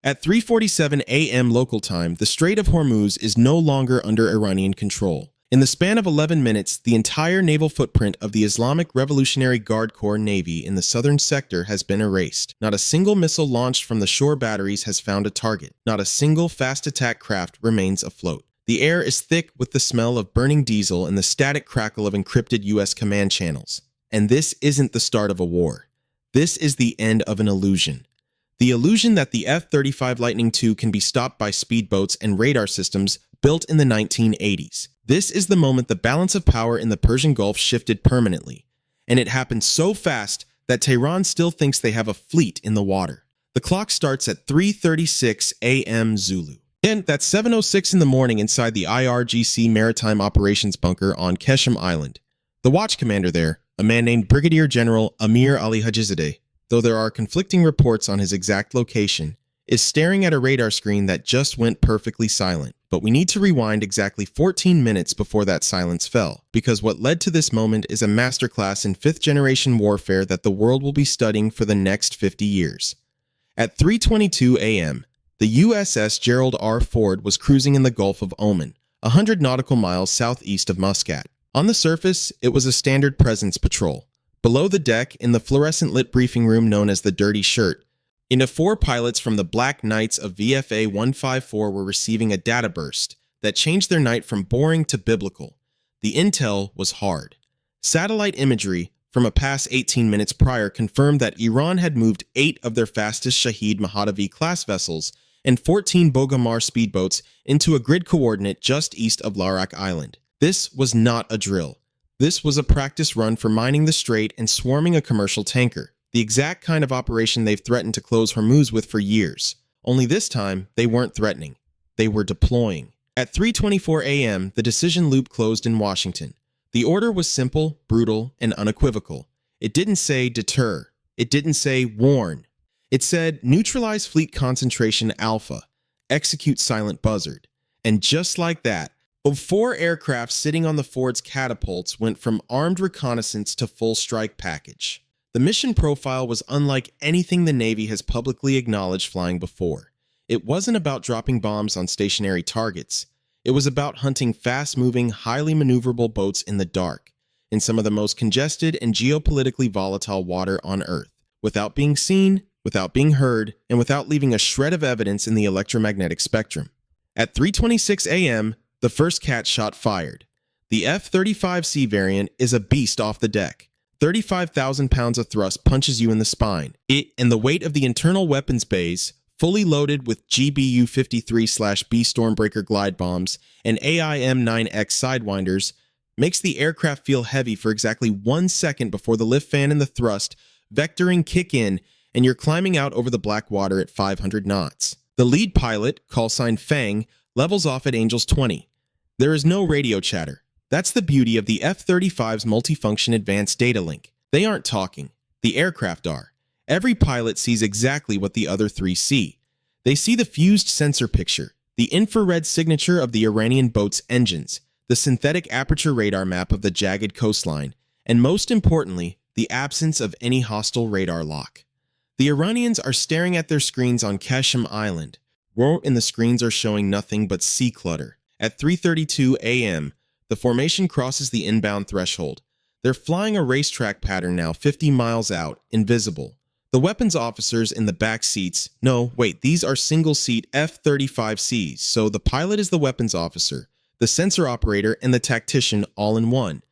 At 3:47 a.m. local time, the Strait of Hormuz is no longer under Iranian control. In the span of 11 minutes, the entire naval footprint of the Islamic Revolutionary Guard Corps Navy in the southern sector has been erased. Not a single missile launched from the shore batteries has found a target. Not a single fast attack craft remains afloat. The air is thick with the smell of burning diesel and the static crackle of encrypted U.S. command channels. And this isn't the start of a war. This is the end of an illusion. The illusion that the F-35 Lightning II can be stopped by speedboats and radar systems built in the 1980s. This is the moment the balance of power in the Persian Gulf shifted permanently. And it happened so fast that Tehran still thinks they have a fleet in the water. The clock starts at 3:36 a.m. Zulu. And that's 7:06 in the morning inside the IRGC Maritime Operations Bunker on Keshem Island. The watch commander there, a man named Brigadier General Amir Ali Hajizadeh, though there are conflicting reports on his exact location, is staring at a radar screen that just went perfectly silent. But we need to rewind exactly 14 minutes before that silence fell, because what led to this moment is a masterclass in fifth-generation warfare that the world will be studying for the next 50 years. At 3:22 a.m., the USS Gerald R. Ford was cruising in the Gulf of Oman, 100 nautical miles southeast of Muscat. On the surface, it was a standard presence patrol. Below the deck, in the fluorescent-lit briefing room known as the Dirty Shirt, four pilots from the Black Knights of VFA 154 were receiving a data burst that changed their night from boring to biblical. The intel was hard. Satellite imagery from a past 18 minutes prior confirmed that Iran had moved 8 of their fastest Shahid Mahdavi-class vessels and 14 Bogomar speedboats into a grid coordinate just east of Larak Island. This was not a drill. This was a practice run for mining the strait and swarming a commercial tanker, the exact kind of operation they've threatened to close Hormuz with for years. Only this time, they weren't threatening. They were deploying. At 3:24 a.m., the decision loop closed in Washington. The order was simple, brutal, and unequivocal. It didn't say deter. It didn't say warn. It said neutralize fleet concentration alpha, execute silent buzzard. And just like that, 4 aircraft sitting on the Ford's catapults went from armed reconnaissance to full strike package. The mission profile was unlike anything the Navy has publicly acknowledged flying before. It wasn't about dropping bombs on stationary targets. It was about hunting fast-moving, highly maneuverable boats in the dark, in some of the most congested and geopolitically volatile water on Earth, without being seen, without being heard, and without leaving a shred of evidence in the electromagnetic spectrum. At 3:26 a.m., the first cat shot fired. The F-35C variant is a beast off the deck. 35,000 pounds of thrust punches you in the spine. It and the weight of the internal weapons bays, fully loaded with GBU-53/B StormBreaker glide bombs and AIM-9X Sidewinders, makes the aircraft feel heavy for exactly 1 second before the lift fan and the thrust vectoring kick in and you're climbing out over the black water at 500 knots. The lead pilot, callsign Fang, levels off at Angels 20. There is no radio chatter. That's the beauty of the F-35's multifunction advanced data link. They aren't talking. The aircraft are. Every pilot sees exactly what the other 3 see. They see the fused sensor picture, the infrared signature of the Iranian boat's engines, the synthetic aperture radar map of the jagged coastline, and most importantly, the absence of any hostile radar lock. The Iranians are staring at their screens on Keshem Island. And the screens are showing nothing but sea clutter. At 3:32 a.m., the formation crosses the inbound threshold. They're flying a racetrack pattern now 50 miles out, invisible. The weapons officers in the back seats, these are single-seat F-35Cs, so the pilot is the weapons officer, the sensor operator, and the tactician all in one.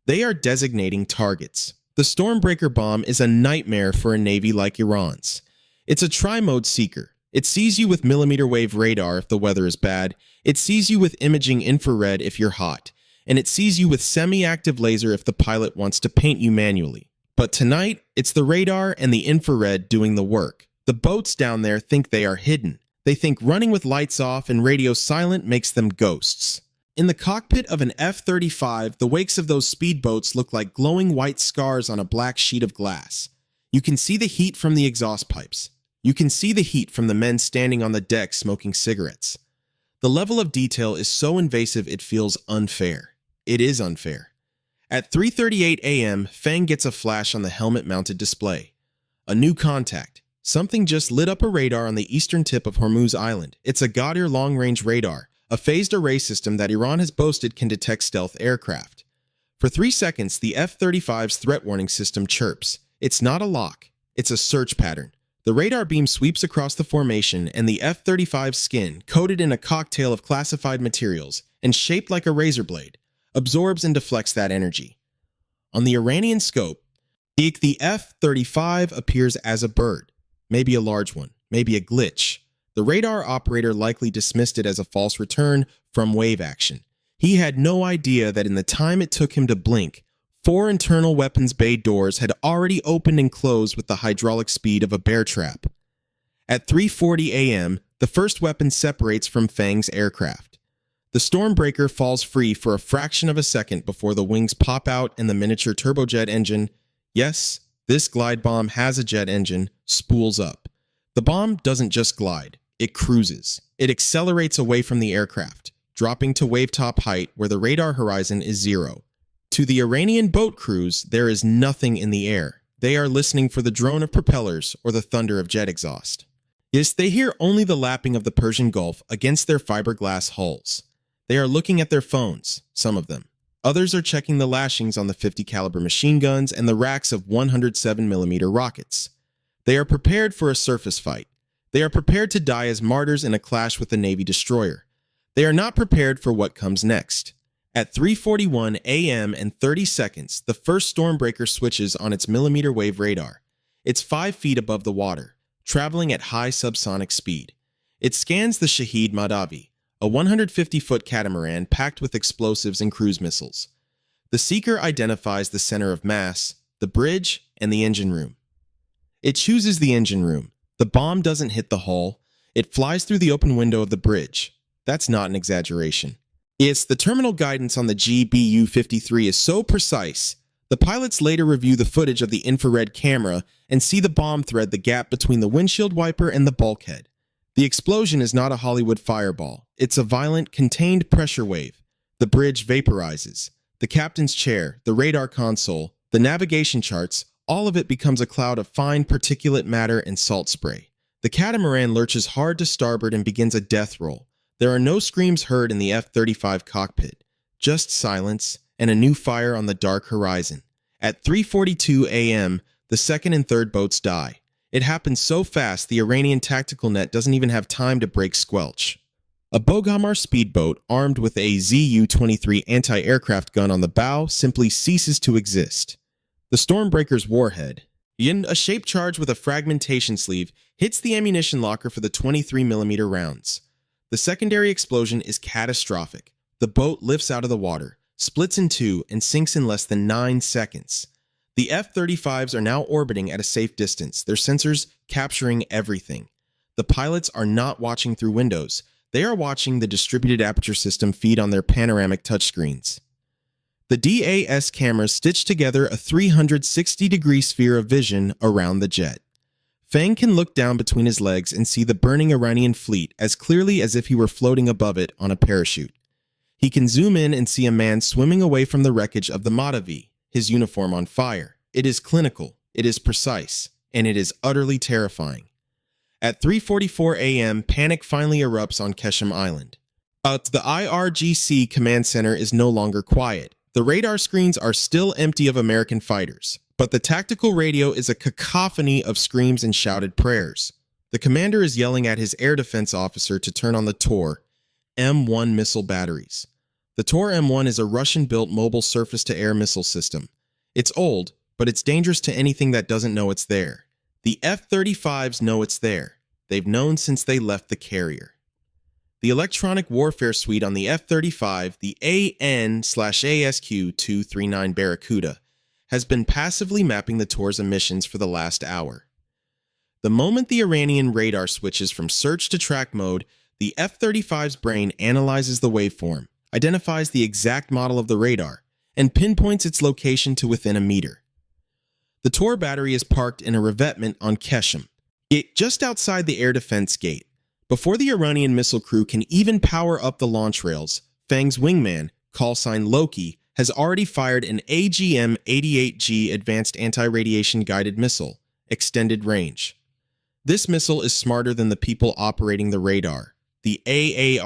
They are designating targets. The StormBreaker bomb is a nightmare for a navy like Iran's. It's a tri-mode seeker. It sees you with millimeter wave radar if the weather is bad, it sees you with imaging infrared if you're hot, and it sees you with semi-active laser if the pilot wants to paint you manually. But tonight, it's the radar and the infrared doing the work. The boats down there think they are hidden. They think running with lights off and radio silent makes them ghosts. In the cockpit of an F-35, the wakes of those speedboats look like glowing white scars on a black sheet of glass. You can see the heat from the exhaust pipes. You can see the heat from the men standing on the deck smoking cigarettes. The level of detail is so invasive it feels unfair. It is unfair. At 3:38 a.m., Fang gets a flash on the helmet-mounted display. A new contact. Something just lit up a radar on the eastern tip of Hormuz Island. It's a Ghadir long-range radar, a phased array system that Iran has boasted can detect stealth aircraft. For 3 seconds, the F-35's threat warning system chirps. It's not a lock, it's a search pattern. The radar beam sweeps across the formation, and the F-35's skin, coated in a cocktail of classified materials and shaped like a razor blade, absorbs and deflects that energy. On the Iranian scope, the F-35 appears as a bird, maybe a large one, maybe a glitch. The radar operator likely dismissed it as a false return from wave action. He had no idea that in the time it took him to blink, 4 internal weapons bay doors had already opened and closed with the hydraulic speed of a bear trap. At 3:40 a.m., the first weapon separates from Fang's aircraft. The StormBreaker falls free for a fraction of a second before the wings pop out and the miniature turbojet engine, yes, this glide bomb has a jet engine, spools up. The bomb doesn't just glide, it cruises. It accelerates away from the aircraft, dropping to wavetop height where the radar horizon is 0. To the Iranian boat crews, there is nothing in the air. They are listening for the drone of propellers or the thunder of jet exhaust. Yes, they hear only the lapping of the Persian Gulf against their fiberglass hulls. They are looking at their phones, some of them. Others are checking the lashings on the 50 caliber machine guns and the racks of 107mm rockets. They are prepared for a surface fight. They are prepared to die as martyrs in a clash with a Navy destroyer. They are not prepared for what comes next. At 3:41 a.m. and 30 seconds, the first StormBreaker switches on its millimeter wave radar. It's 5 feet above the water, traveling at high subsonic speed. It scans the Shahed Mahdavi, a 150-foot catamaran packed with explosives and cruise missiles. The seeker identifies the center of mass, the bridge, and the engine room. It chooses the engine room. The bomb doesn't hit the hull. It flies through the open window of the bridge. That's not an exaggeration. Yes, the terminal guidance on the GBU-53 is so precise. The pilots later review the footage of the infrared camera and see the bomb thread the gap between the windshield wiper and the bulkhead. The explosion is not a Hollywood fireball. It's a violent, contained pressure wave. The bridge vaporizes. The captain's chair, the radar console, the navigation charts, all of it becomes a cloud of fine particulate matter and salt spray. The catamaran lurches hard to starboard and begins a death roll. There are no screams heard in the F-35 cockpit, just silence and a new fire on the dark horizon. At 3:42 a.m., the second and third boats die. It happens so fast the Iranian tactical net doesn't even have time to break squelch. A Boghamar speedboat armed with a Zu-23 anti-aircraft gun on the bow simply ceases to exist. The StormBreaker's warhead, a shaped charge with a fragmentation sleeve, hits the ammunition locker for the 23mm rounds. The secondary explosion is catastrophic. The boat lifts out of the water, splits in two, and sinks in less than 9 seconds. The F-35s are now orbiting at a safe distance, their sensors capturing everything. The pilots are not watching through windows. They are watching the distributed aperture system feed on their panoramic touchscreens. The DAS cameras stitch together a 360-degree sphere of vision around the jet. Fang can look down between his legs and see the burning Iranian fleet as clearly as if he were floating above it on a parachute. He can zoom in and see a man swimming away from the wreckage of the Mahdavi, his uniform on fire. It is clinical, it is precise, and it is utterly terrifying. At 3:44 a.m., panic finally erupts on Keshem Island. The IRGC command center is no longer quiet. The radar screens are still empty of American fighters, but the tactical radio is a cacophony of screams and shouted prayers. The commander is yelling at his air defense officer to turn on the Tor M1 missile batteries. The Tor M1 is a Russian-built mobile surface-to-air missile system. It's old, but it's dangerous to anything that doesn't know it's there. The F-35s know it's there. They've known since they left the carrier. The electronic warfare suite on the F-35, the AN/ASQ-239 Barracuda, has been passively mapping the Tor's emissions for the last hour. The moment the Iranian radar switches from search to track mode, the F-35's brain analyzes the waveform, identifies the exact model of the radar, and pinpoints its location to within a meter. The Tor battery is parked in a revetment on Keshem, just outside the air defense gate. Before the Iranian missile crew can even power up the launch rails, Fang's wingman, callsign Loki, has already fired an AGM-88G advanced anti-radiation guided missile, extended range. This missile is smarter than the people operating the radar. The AARGM-ER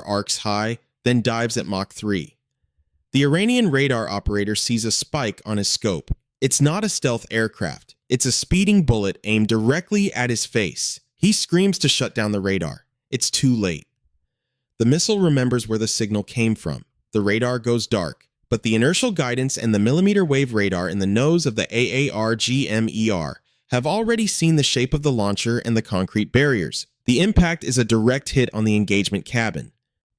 arcs high, then dives at Mach 3. The Iranian radar operator sees a spike on his scope. It's not a stealth aircraft. It's a speeding bullet aimed directly at his face. He screams to shut down the radar. It's too late. The missile remembers where the signal came from. The radar goes dark, but the inertial guidance and the millimeter wave radar in the nose of the AARGM-ER have already seen the shape of the launcher and the concrete barriers. The impact is a direct hit on the engagement cabin.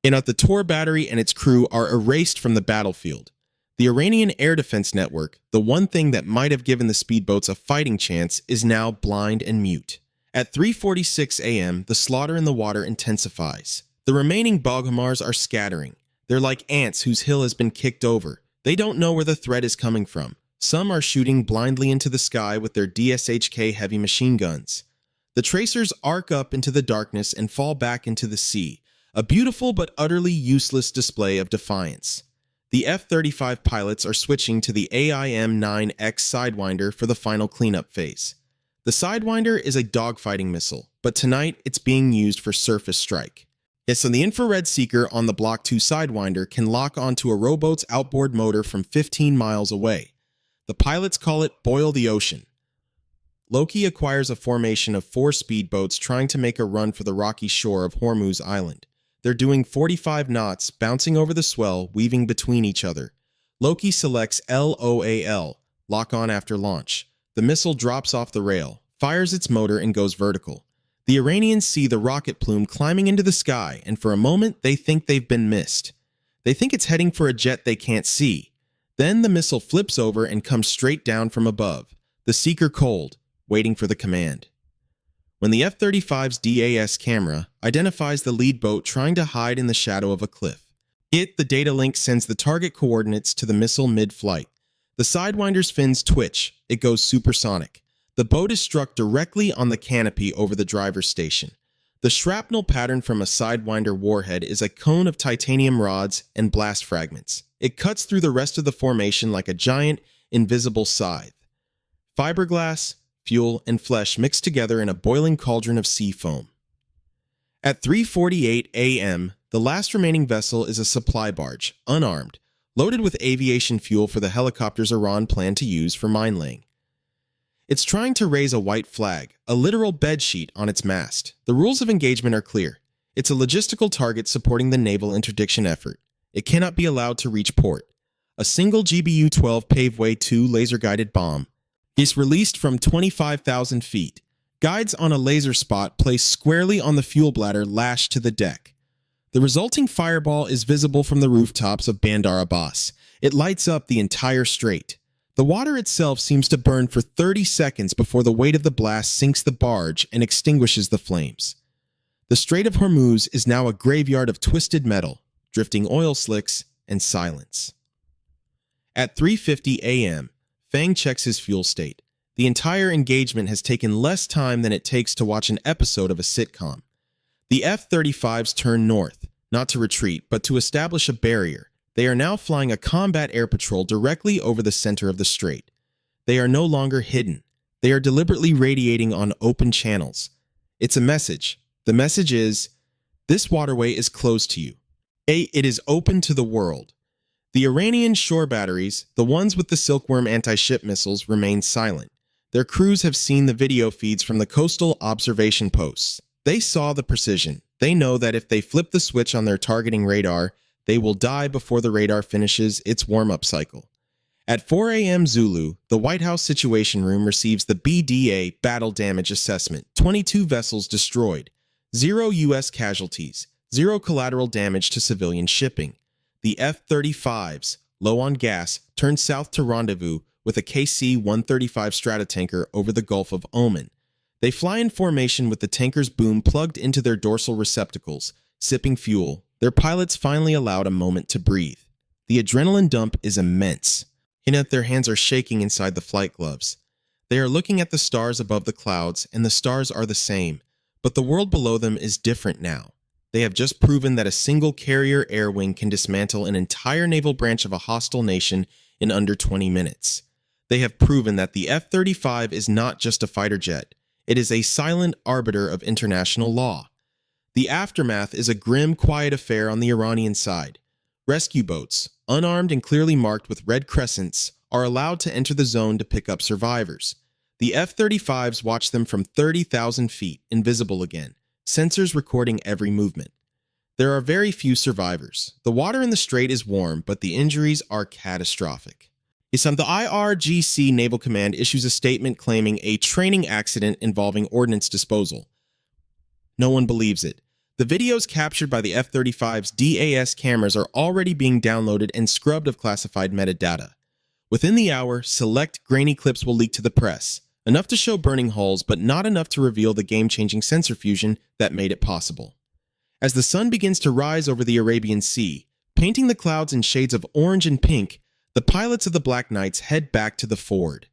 The Tor battery and its crew are erased from the battlefield. The Iranian air defense network, the one thing that might have given the speedboats a fighting chance, is now blind and mute. At 3:46 a.m., the slaughter in the water intensifies. The remaining Boghamars are scattering. They're like ants whose hill has been kicked over. They don't know where the threat is coming from. Some are shooting blindly into the sky with their DSHK heavy machine guns. The tracers arc up into the darkness and fall back into the sea, a beautiful but utterly useless display of defiance. The F-35 pilots are switching to the AIM-9X Sidewinder for the final cleanup phase. The Sidewinder is a dogfighting missile, but tonight it's being used for surface strike. So the infrared seeker on the Block 2 Sidewinder can lock onto a rowboat's outboard motor from 15 miles away. The pilots call it Boil the Ocean. Loki acquires a formation of 4 speedboats trying to make a run for the rocky shore of Hormuz Island. They're doing 45 knots, bouncing over the swell, weaving between each other. Loki selects LOAL, lock on after launch. The missile drops off the rail, fires its motor, and goes vertical. The Iranians see the rocket plume climbing into the sky, and for a moment they think they've been missed. They think it's heading for a jet they can't see. Then the missile flips over and comes straight down from above, the seeker cold, waiting for the command. When the F-35's DAS camera identifies the lead boat trying to hide in the shadow of a cliff, the data link sends the target coordinates to the missile mid-flight. The Sidewinder's fins twitch. It goes supersonic. The boat is struck directly on the canopy over the driver's station. The shrapnel pattern from a Sidewinder warhead is a cone of titanium rods and blast fragments. It cuts through the rest of the formation like a giant, invisible scythe. Fiberglass, fuel, and flesh mixed together in a boiling cauldron of sea foam. At 3:48 a.m., the last remaining vessel is a supply barge, unarmed, loaded with aviation fuel for the helicopters Iran planned to use for mine laying. It's trying to raise a white flag, a literal bedsheet, on its mast. The rules of engagement are clear. It's a logistical target supporting the naval interdiction effort. It cannot be allowed to reach port. A single GBU-12 Paveway 2 laser-guided bomb is released from 25,000 feet. Guides on a laser spot placed squarely on the fuel bladder lashed to the deck. The resulting fireball is visible from the rooftops of Bandar Abbas. It lights up the entire strait. The water itself seems to burn for 30 seconds before the weight of the blast sinks the barge and extinguishes the flames. The Strait of Hormuz is now a graveyard of twisted metal, drifting oil slicks, and silence. At 3:50 a.m., Fang checks his fuel state. The entire engagement has taken less time than it takes to watch an episode of a sitcom. The F-35s turn north, not to retreat, but to establish a barrier. They are now flying a combat air patrol directly over the center of the strait. They are no longer hidden. They are deliberately radiating on open channels. It's a message. The message is, this waterway is closed to you. It is open to the world. The Iranian shore batteries, the ones with the Silkworm anti-ship missiles, remain silent. Their crews have seen the video feeds from the coastal observation posts. They saw the precision. They know that if they flip the switch on their targeting radar, they will die before the radar finishes its warm-up cycle. At 4 a.m. Zulu, the White House Situation Room receives the BDA Battle Damage Assessment. 22 vessels destroyed. 0 U.S. casualties. 0 collateral damage to civilian shipping. The F-35s, low on gas, turn south to rendezvous with a KC-135 stratotanker over the Gulf of Oman. They fly in formation with the tanker's boom plugged into their dorsal receptacles, sipping fuel. Their pilots finally allowed a moment to breathe. The adrenaline dump is immense. Their hands are shaking inside the flight gloves. They are looking at the stars above the clouds, and the stars are the same, but the world below them is different now. They have just proven that a single carrier air wing can dismantle an entire naval branch of a hostile nation in under 20 minutes. They have proven that the F-35 is not just a fighter jet. It is a silent arbiter of international law. The aftermath is a grim, quiet affair on the Iranian side. Rescue boats, unarmed and clearly marked with red crescents, are allowed to enter the zone to pick up survivors. The F-35s watch them from 30,000 feet, invisible again, sensors recording every movement. There are very few survivors. The water in the strait is warm, but the injuries are catastrophic. The IRGC Naval Command issues a statement claiming a training accident involving ordnance disposal. No one believes it. The videos captured by the F-35's DAS cameras are already being downloaded and scrubbed of classified metadata. Within the hour, select grainy clips will leak to the press, enough to show burning hulls but not enough to reveal the game-changing sensor fusion that made it possible. As the sun begins to rise over the Arabian Sea, painting the clouds in shades of orange and pink, the pilots of the Black Knights head back to the Ford.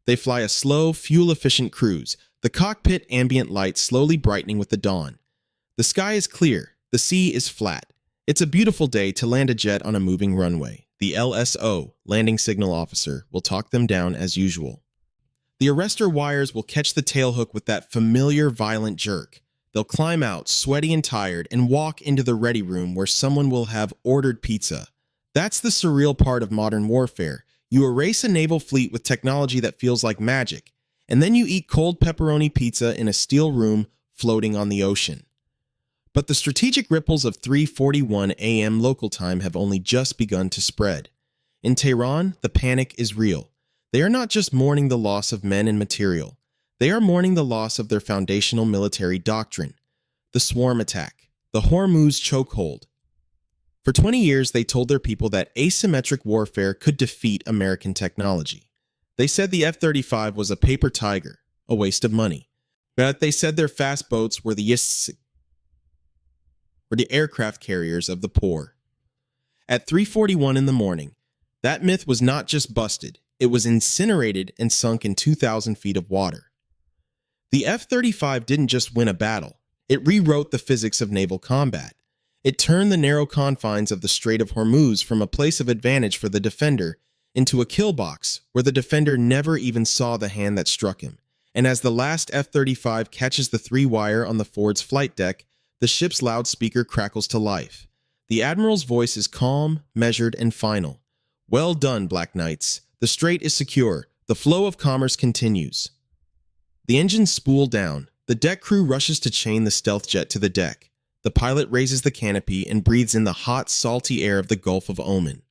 They fly a slow, fuel-efficient cruise, the cockpit ambient light slowly brightening with the dawn. The sky is clear, the sea is flat. It's a beautiful day to land a jet on a moving runway. The LSO, landing signal officer, will talk them down as usual. The arrestor wires will catch the tailhook with that familiar violent jerk. They'll climb out, sweaty and tired, and walk into the ready room where someone will have ordered pizza. That's the surreal part of modern warfare. You erase a naval fleet with technology that feels like magic, and then you eat cold pepperoni pizza in a steel room floating on the ocean. But the strategic ripples of 3:41 a.m. local time have only just begun to spread. In Tehran, the panic is real. They are not just mourning the loss of men and material. They are mourning the loss of their foundational military doctrine. The swarm attack, the Hormuz chokehold. For 20 years, they told their people that asymmetric warfare could defeat American technology. They said the F-35 was a paper tiger, a waste of money. But they said their fast boats were the aircraft carriers of the poor. At 3:41 in the morning, that myth was not just busted, it was incinerated and sunk in 2,000 feet of water. The F-35 didn't just win a battle, it rewrote the physics of naval combat. It turned the narrow confines of the Strait of Hormuz from a place of advantage for the defender into a kill box where the defender never even saw the hand that struck him. And as the last F-35 catches the 3-wire on the Ford's flight deck, the ship's loudspeaker crackles to life. The admiral's voice is calm, measured, and final. Well done, Black Knights. The strait is secure. The flow of commerce continues. The engines spool down. The deck crew rushes to chain the stealth jet to the deck. The pilot raises the canopy and breathes in the hot, salty air of the Gulf of Oman.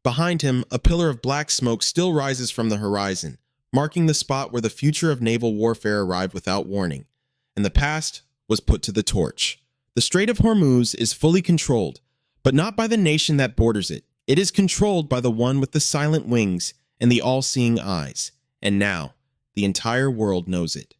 Behind him, a pillar of black smoke still rises from the horizon, marking the spot where the future of naval warfare arrived without warning, and the past was put to the torch. The Strait of Hormuz is fully controlled, but not by the nation that borders it. It is controlled by the one with the silent wings and the all-seeing eyes, and now the entire world knows it.